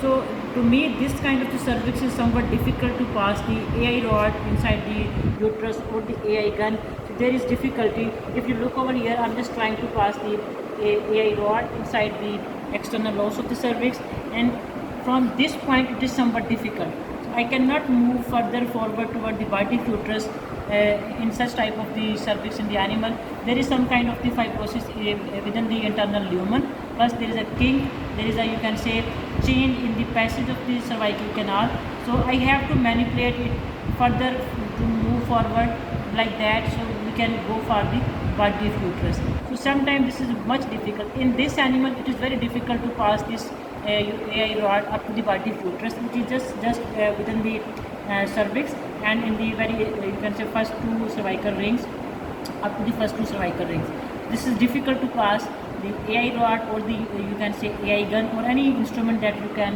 So to me, this kind of the cervix is somewhat difficult to pass the AI rod inside the uterus or the AI gun. So there is difficulty. If you look over here, I'm just trying to pass the AI rod inside the external loss of the cervix, and from this point it is somewhat difficult. So I cannot move further forward toward the body of uterus in such type of the cervix in the animal. There is some kind of the fibrosis within the internal lumen, plus there is a kink, there is a, you can say, change in the passage of the cervical canal. So I have to manipulate it further to move forward like that, so we can go for the body of uterus. So sometimes this is much difficult. In this animal it is very difficult to pass this AI rod up to the body of uterus, which is just within the cervix, and in the very you can say first two cervical rings, up to the first two cervical rings. This is difficult to pass. The AI rod or the you can say AI gun or any instrument that you can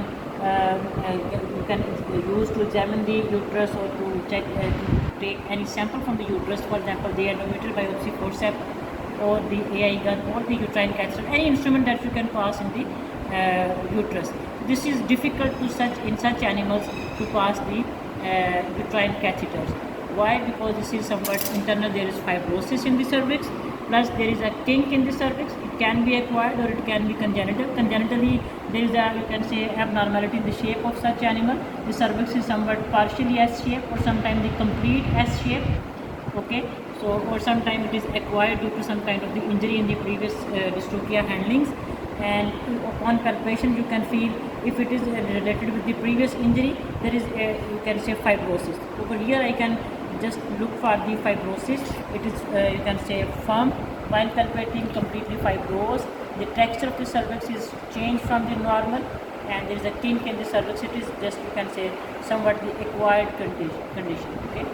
use to examine the uterus or to check to take any sample from the uterus, for example the endometrial biopsy forceps or the AI gun or the uterine catheter, any instrument that you can pass in the uterus. This is difficult to in such animals to pass the uterine catheters. Why? Because this is somewhat internal. There is fibrosis in the cervix, plus there is a kink in the cervix. It can be acquired or it can be congenital. Congenitally, there is a, you can say, abnormality in the shape of such animal. The cervix is somewhat partially S shape or sometimes the complete S shape. Okay, so or sometimes it is acquired due to some kind of the injury in the previous dystocia handlings, and upon palpation you can feel if it is related with the previous injury, there is a, you can say, fibrosis. Over here I can just look for the fibrosis. It is you can say firm while palpating, completely fibrosed. The texture of the cervix is changed from the normal, and there is a kink in the cervix. It is just, you can say, somewhat the acquired condition. Okay.